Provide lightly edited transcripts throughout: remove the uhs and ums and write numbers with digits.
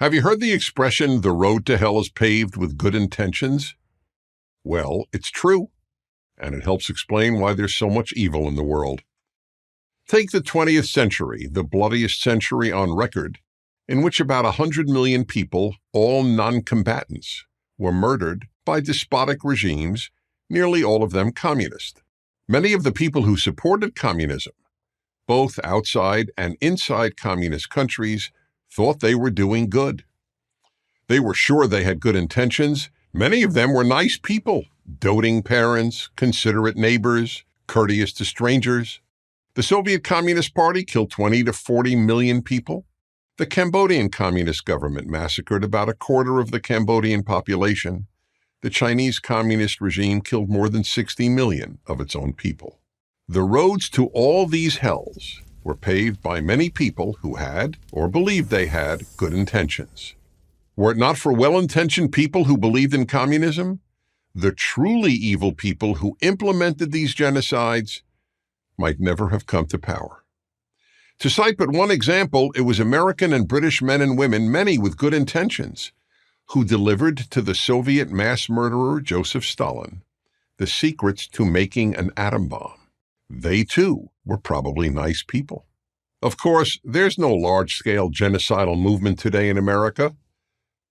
Have you heard the expression, the road to hell is paved with good intentions? Well, it's true, and it helps explain why there's so much evil in the world. Take the 20th century, the bloodiest century on record, in which about 100 million people, all non-combatants, were murdered by despotic regimes, nearly all of them communist. Many of the people who supported communism, both outside and inside communist countries, thought they were doing good. They were sure they had good intentions. Many of them were nice people, doting parents, considerate neighbors, courteous to strangers. The Soviet Communist Party killed 20 to 40 million people. The Cambodian Communist government massacred about a quarter of the Cambodian population. The Chinese Communist regime killed more than 60 million of its own people. The roads to all these hells were paved by many people who had, or believed they had, good intentions. Were it not for well-intentioned people who believed in communism, the truly evil people who implemented these genocides might never have come to power. To cite but one example, it was American and British men and women, many with good intentions, who delivered to the Soviet mass murderer Joseph Stalin the secrets to making an atom bomb. They, too, were probably nice people. Of course, there's no large-scale genocidal movement today in America,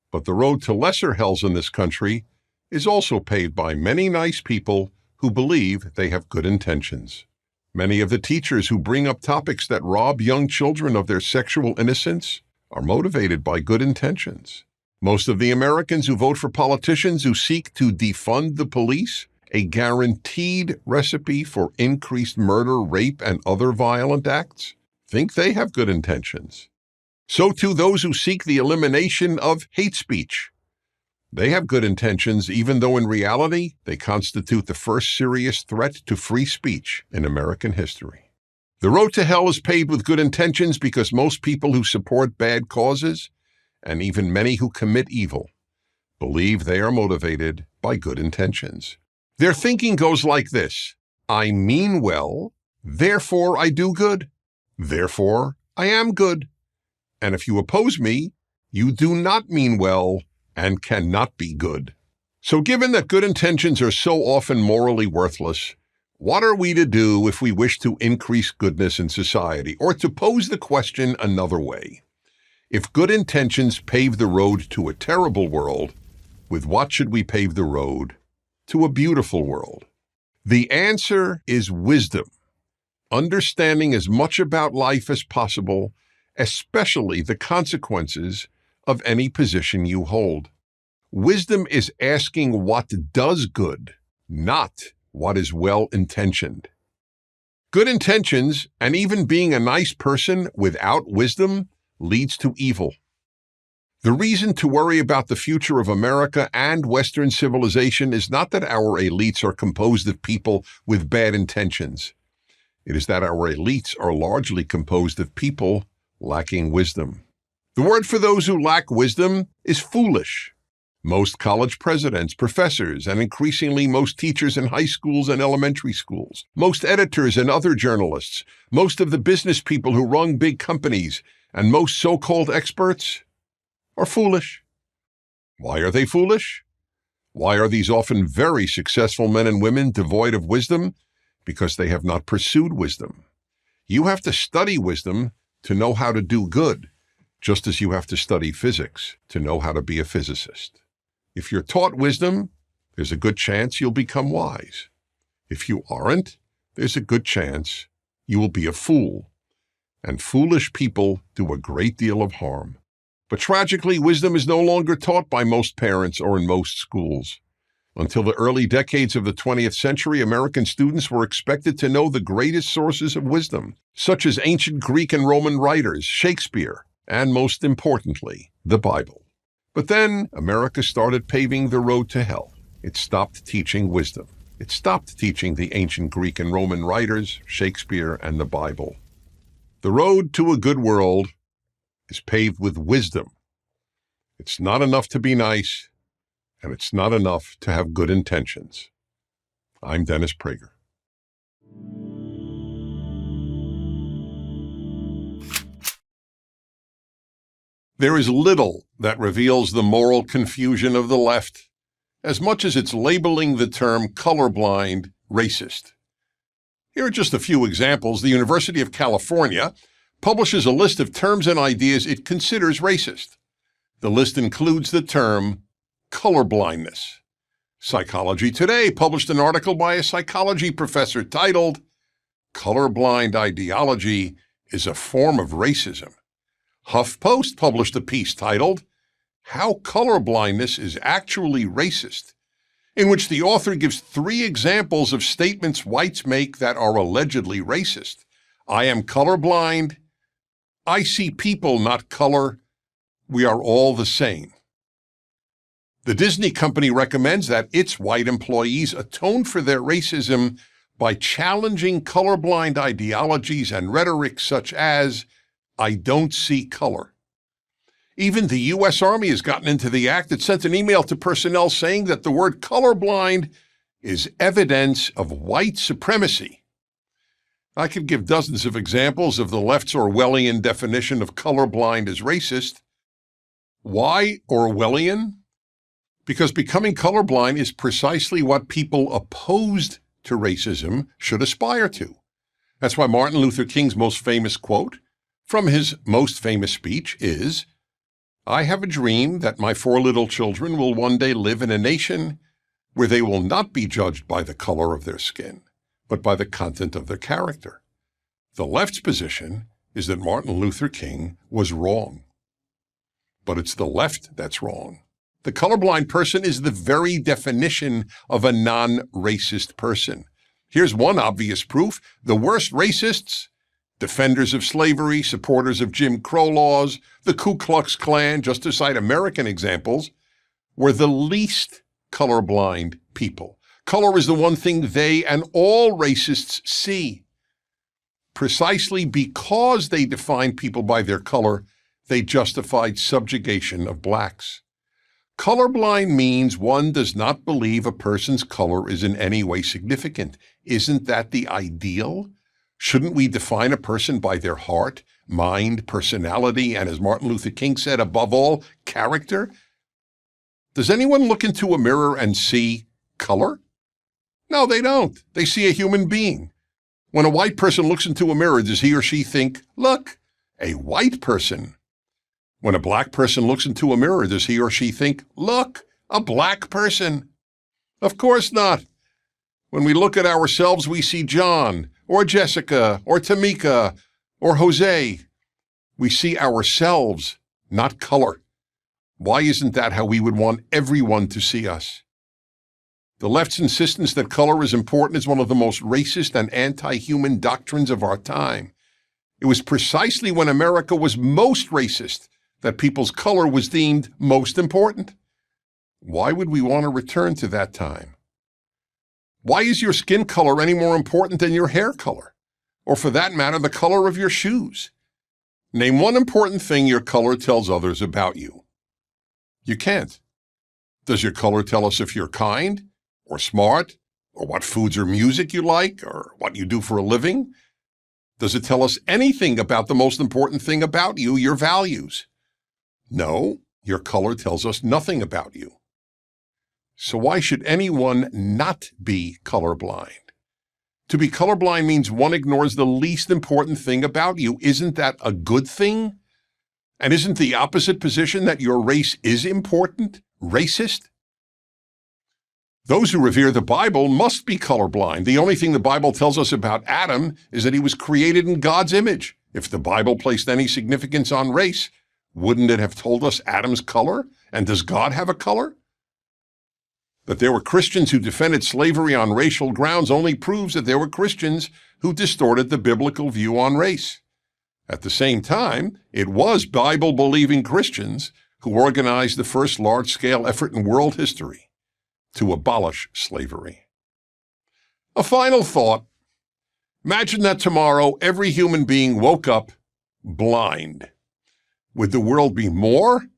but the road to lesser hells in this country is also paved by many nice people who believe they have good intentions. Many of the teachers who bring up topics that rob young children of their sexual innocence are motivated by good intentions. Most of the Americans who vote for politicians who seek to defund the police, a guaranteed recipe for increased murder, rape, and other violent acts, think they have good intentions. So too those who seek the elimination of hate speech. They have good intentions, even though in reality they constitute the first serious threat to free speech in American history. The road to hell is paved with good intentions because most people who support bad causes, and even many who commit evil, believe they are motivated by good intentions. Their thinking goes like this: I mean well, therefore I do good. Therefore I am good. And if you oppose me, you do not mean well and cannot be good. So given that good intentions are so often morally worthless, what are we to do if we wish to increase goodness in society? Or to pose the question another way, if good intentions pave the road to a terrible world, with what should we pave the road to a beautiful world? The answer is wisdom, understanding as much about life as possible, especially the consequences of any position you hold. Wisdom is asking what does good, not what is well-intentioned. Good intentions, and even being a nice person without wisdom, leads to evil. The reason to worry about the future of America and Western civilization is not that our elites are composed of people with bad intentions. It is that our elites are largely composed of people lacking wisdom. The word for those who lack wisdom is foolish. Most college presidents, professors, and increasingly most teachers in high schools and elementary schools, most editors and other journalists, most of the business people who run big companies, and most so-called experts are foolish. Why are they foolish? Why are these often very successful men and women devoid of wisdom? Because they have not pursued wisdom. You have to study wisdom to know how to do good, just as you have to study physics to know how to be a physicist. If you're taught wisdom, there's a good chance you'll become wise. If you aren't, there's a good chance you will be a fool. And foolish people do a great deal of harm. But tragically, wisdom is no longer taught by most parents or in most schools. Until the early decades of the 20th century, American students were expected to know the greatest sources of wisdom, such as ancient Greek and Roman writers, Shakespeare, and most importantly, the Bible. But then America started paving the road to hell. It stopped teaching wisdom. It stopped teaching the ancient Greek and Roman writers, Shakespeare, and the Bible. The road to a good world is paved with wisdom. It's not enough to be nice, and it's not enough to have good intentions. I'm Dennis Prager. There is little that reveals the moral confusion of the left as much as it's labeling the term colorblind racist. Here are just a few examples. The University of California publishes a list of terms and ideas it considers racist. The list includes the term colorblindness. Psychology Today published an article by a psychology professor titled, "Colorblind Ideology is a Form of Racism." HuffPost published a piece titled, "How Colorblindness is Actually Racist," in which the author gives 3 examples of statements whites make that are allegedly racist. I am colorblind. I see people, not color. We are all the same. The Disney company recommends that its white employees atone for their racism by challenging colorblind ideologies and rhetoric such as, "I don't see color." Even the U.S. Army has gotten into the act. It sent an email to personnel saying that the word colorblind is evidence of white supremacy. I could give dozens of examples of the left's Orwellian definition of colorblind as racist. Why Orwellian? Because becoming colorblind is precisely what people opposed to racism should aspire to. That's why Martin Luther King's most famous quote from his most famous speech is, "I have a dream that my 4 little children will one day live in a nation where they will not be judged by the color of their skin, but by the content of their character." The left's position is that Martin Luther King was wrong. But it's the left that's wrong. The colorblind person is the very definition of a non-racist person. Here's one obvious proof. The worst racists, defenders of slavery, supporters of Jim Crow laws, the Ku Klux Klan, just to cite American examples, were the least colorblind people. Color is the one thing they and all racists see. Precisely because they defined people by their color, they justified subjugation of blacks. Colorblind means one does not believe a person's color is in any way significant. Isn't that the ideal? Shouldn't we define a person by their heart, mind, personality, and as Martin Luther King said, above all, character? Does anyone look into a mirror and see color? No, they don't. They see a human being. When a white person looks into a mirror, does he or she think, "Look, a white person"? When a black person looks into a mirror, does he or she think, "Look, a black person"? Of course not. When we look at ourselves, we see John, or Jessica, or Tamika, or Jose. We see ourselves, not color. Why isn't that how we would want everyone to see us? The left's insistence that color is important is one of the most racist and anti-human doctrines of our time. It was precisely when America was most racist that people's color was deemed most important. Why would we want to return to that time? Why is your skin color any more important than your hair color? Or for that matter, the color of your shoes? Name one important thing your color tells others about you. You can't. Does your color tell us if you're kind, or smart, or what foods or music you like, or what you do for a living? Does it tell us anything about the most important thing about you, your values? No, your color tells us nothing about you. So why should anyone not be colorblind? To be colorblind means one ignores the least important thing about you. Isn't that a good thing? And isn't the opposite position that your race is important racist? Those who revere the Bible must be colorblind. The only thing the Bible tells us about Adam is that he was created in God's image. If the Bible placed any significance on race, wouldn't it have told us Adam's color? And does God have a color? That there were Christians who defended slavery on racial grounds only proves that there were Christians who distorted the biblical view on race. At the same time, it was Bible-believing Christians who organized the first large-scale effort in world history to abolish slavery. A final thought. Imagine that tomorrow every human being woke up blind. Would the world be more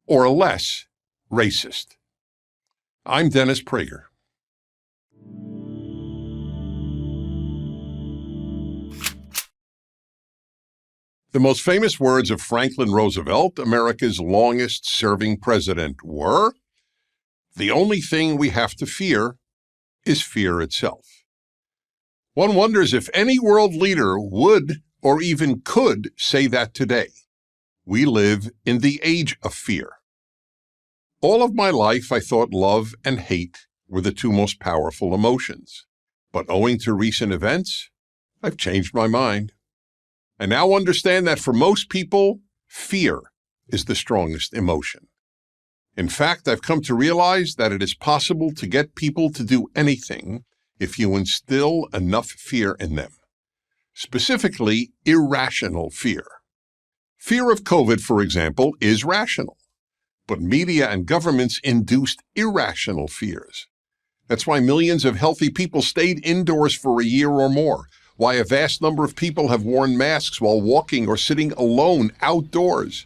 or less racist? I'm Dennis Prager. The most famous words of Franklin Roosevelt, America's longest-serving president, were, "The only thing we have to fear is fear itself." One wonders if any world leader would or even could say that today. We live in the age of fear. All of my life, I thought love and hate were the two most powerful emotions. But owing to recent events, I've changed my mind. I now understand that for most people, fear is the strongest emotion. In fact, I've come to realize that it is possible to get people to do anything if you instill enough fear in them. Specifically, irrational fear. Fear of COVID, for example, is rational. But media and governments induced irrational fears. That's why millions of healthy people stayed indoors for a year or more, why a vast number of people have worn masks while walking or sitting alone outdoors,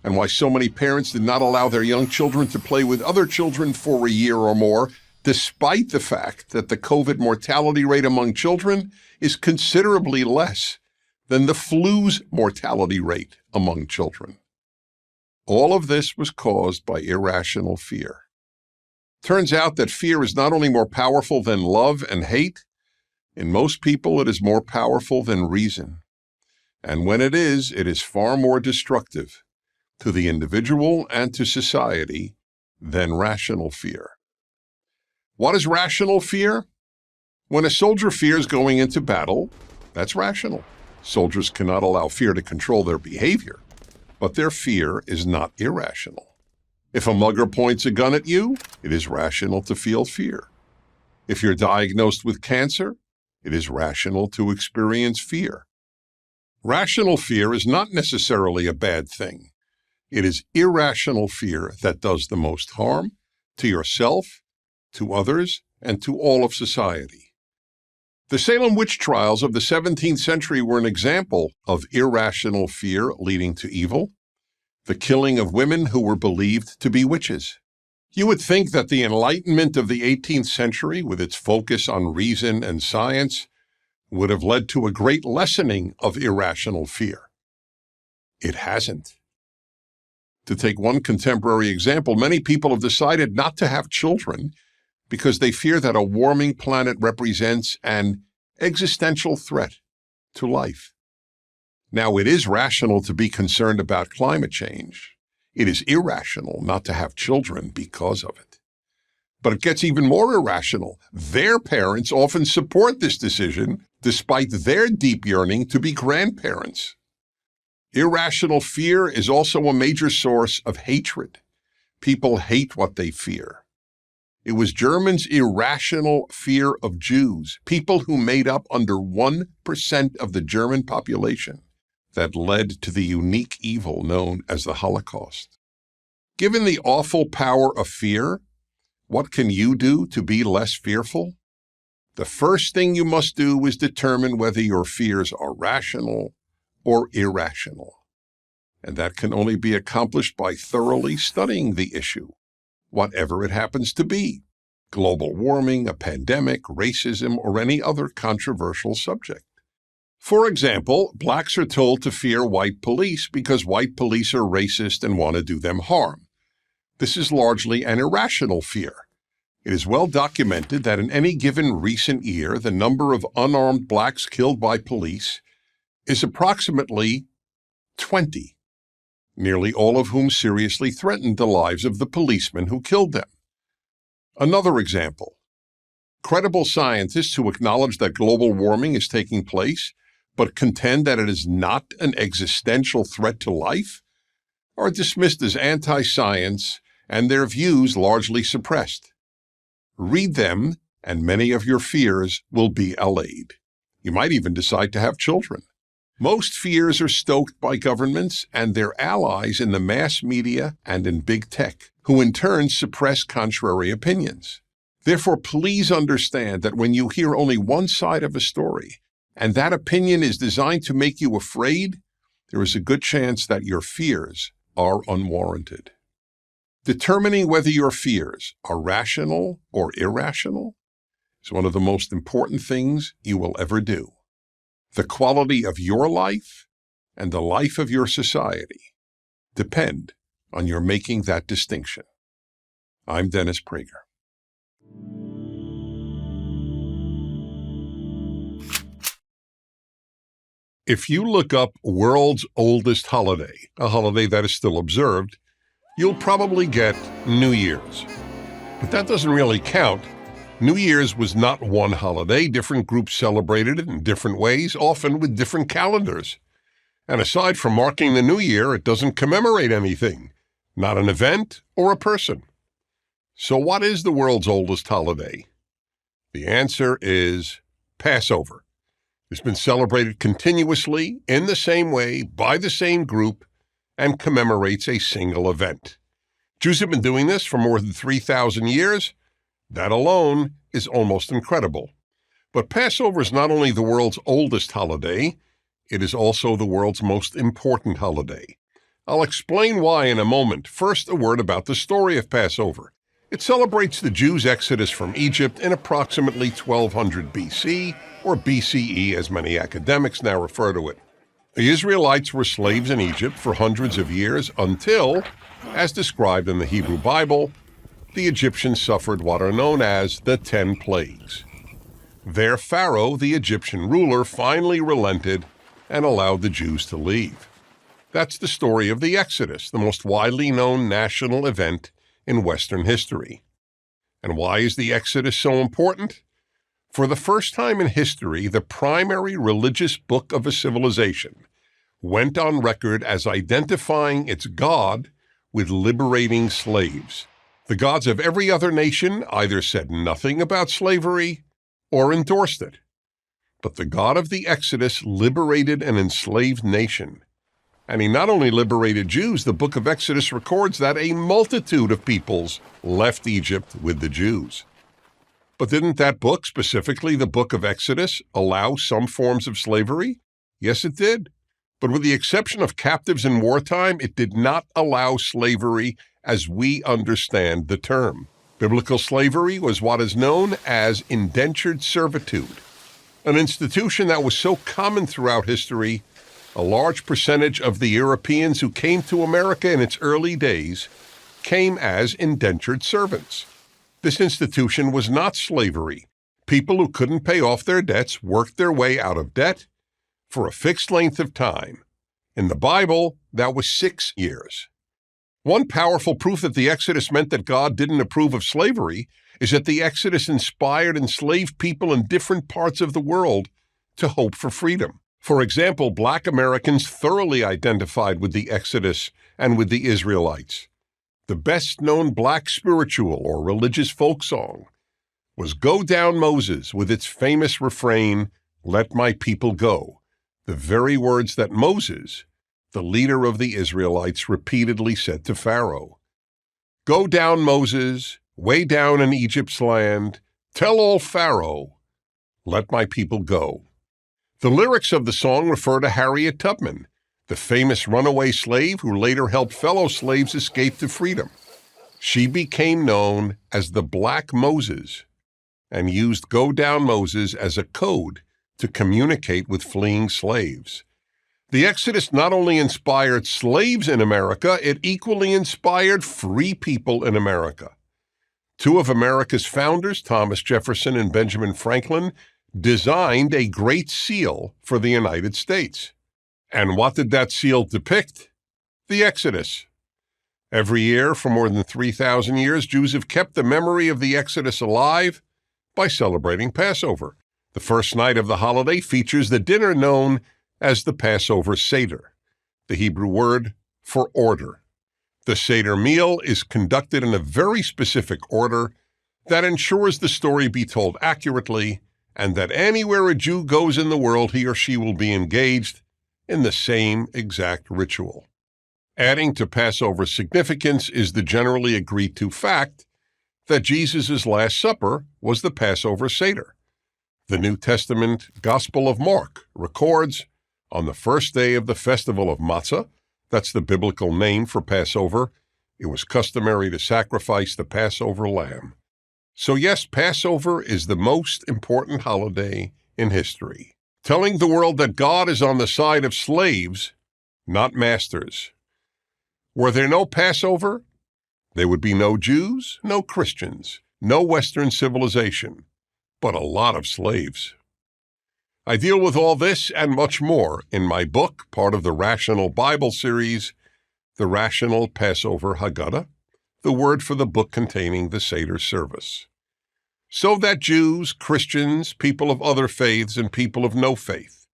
and why so many parents did not allow their young children to play with other children for a year or more, despite the fact that the COVID mortality rate among children is considerably less than the flu's mortality rate among children. All of this was caused by irrational fear. Turns out that fear is not only more powerful than love and hate, in most people it is more powerful than reason. And when it is far more destructive to the individual and to society than rational fear. What is rational fear? When a soldier fears going into battle, that's rational. Soldiers cannot allow fear to control their behavior, but their fear is not irrational. If a mugger points a gun at you, it is rational to feel fear. If you're diagnosed with cancer, it is rational to experience fear. Rational fear is not necessarily a bad thing. It is irrational fear that does the most harm to yourself, to others, and to all of society. The Salem witch trials of the 17th century were an example of irrational fear leading to evil, the killing of women who were believed to be witches. You would think that the Enlightenment of the 18th century, with its focus on reason and science, would have led to a great lessening of irrational fear. It hasn't. To take one contemporary example, many people have decided not to have children because they fear that a warming planet represents an existential threat to life. Now, it is rational to be concerned about climate change. It is irrational not to have children because of it. But it gets even more irrational. Their parents often support this decision despite their deep yearning to be grandparents. Irrational fear is also a major source of hatred. People hate what they fear. It was Germans' irrational fear of Jews, people who made up under 1% of the German population, that led to the unique evil known as the Holocaust. Given the awful power of fear, what can you do to be less fearful? The first thing you must do is determine whether your fears are rational or irrational. And that can only be accomplished by thoroughly studying the issue, whatever it happens to be: global warming, a pandemic, racism, or any other controversial subject. For example, blacks are told to fear white police because white police are racist and want to do them harm. This is largely an irrational fear. It is well documented that in any given recent year, the number of unarmed blacks killed by police is approximately 20, nearly all of whom seriously threatened the lives of the policemen who killed them. Another example: credible scientists who acknowledge that global warming is taking place but contend that it is not an existential threat to life, are dismissed as anti-science and their views largely suppressed. Read them, and many of your fears will be allayed. You might even decide to have children. Most fears are stoked by governments and their allies in the mass media and in big tech, who in turn suppress contrary opinions. Therefore, please understand that when you hear only one side of a story, and that opinion is designed to make you afraid, there is a good chance that your fears are unwarranted. Determining whether your fears are rational or irrational is one of the most important things you will ever do. The quality of your life and the life of your society depend on your making that distinction. I'm Dennis Prager. If you look up world's oldest holiday, a holiday that is still observed, you'll probably get New Year's. But that doesn't really count. New Year's was not one holiday. Different groups celebrated it in different ways, often with different calendars. And aside from marking the new year, it doesn't commemorate anything, not an event or a person. So what is the world's oldest holiday? The answer is Passover. It's been celebrated continuously in the same way by the same group and commemorates a single event. Jews have been doing this for more than 3,000 years. That alone is almost incredible. But Passover is not only the world's oldest holiday, it is also the world's most important holiday. I'll explain why in a moment. First, a word about the story of Passover. It celebrates the Jews' exodus from Egypt in approximately 1200 BC, or BCE as many academics now refer to it. The Israelites were slaves in Egypt for hundreds of years until, as described in the Hebrew Bible, the Egyptians suffered what are known as the 10 plagues. Their Pharaoh, the Egyptian ruler, finally relented and allowed the Jews to leave. That's the story of the Exodus, the most widely known national event in Western history. And why is the Exodus so important? For the first time in history, the primary religious book of a civilization went on record as identifying its God with liberating slaves. The gods of every other nation either said nothing about slavery or endorsed it. But the God of the Exodus liberated an enslaved nation. And he not only liberated Jews, the book of Exodus records that a multitude of peoples left Egypt with the Jews. But didn't that book, specifically the book of Exodus, allow some forms of slavery? Yes, it did. But with the exception of captives in wartime, it did not allow slavery as we understand the term. Biblical slavery was what is known as indentured servitude, an institution that was so common throughout history, a large percentage of the Europeans who came to America in its early days came as indentured servants. This institution was not slavery. People who couldn't pay off their debts worked their way out of debt for a fixed length of time. In the Bible, that was 6 years. One powerful proof that the Exodus meant that God didn't approve of slavery is that the Exodus inspired enslaved people in different parts of the world to hope for freedom. For example, Black Americans thoroughly identified with the Exodus and with the Israelites. The best-known Black spiritual or religious folk song was Go Down Moses, with its famous refrain, Let my people go, the very words that Moses, the leader of the Israelites, repeatedly said to Pharaoh. Go down, Moses, way down in Egypt's land, tell all Pharaoh, let my people go. The lyrics of the song refer to Harriet Tubman, the famous runaway slave who later helped fellow slaves escape to freedom. She became known as the Black Moses and used Go Down Moses as a code to communicate with fleeing slaves. The Exodus not only inspired slaves in America, it equally inspired free people in America. Two of America's founders, Thomas Jefferson and Benjamin Franklin, designed a great seal for the United States. And what did that seal depict? The Exodus. Every year for more than 3,000 years, Jews have kept the memory of the Exodus alive by celebrating Passover. The first night of the holiday features the dinner known as the Passover Seder, the Hebrew word for order. The Seder meal is conducted in a very specific order that ensures the story be told accurately and that anywhere a Jew goes in the world, he or she will be engaged in the same exact ritual. Adding to Passover's significance is the generally agreed to fact that Jesus' Last Supper was the Passover Seder. The New Testament Gospel of Mark records, on the first day of the festival of Matzah, that's the biblical name for Passover, it was customary to sacrifice the Passover lamb. So yes, Passover is the most important holiday in history. Telling the world that God is on the side of slaves not masters. Were there no Passover? There would be no Jews, no Christians, no Western civilization, but a lot of slaves. I deal with all this and much more in my book, part of the Rational Bible series, The Rational Passover Haggadah, the word for the book containing the Seder service. So that Jews, Christians, people of other faiths, and people of no faith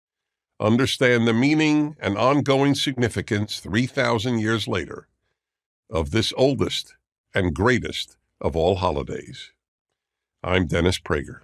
understand the meaning and ongoing significance 3,000 years later of this oldest and greatest of all holidays. I'm Dennis Prager.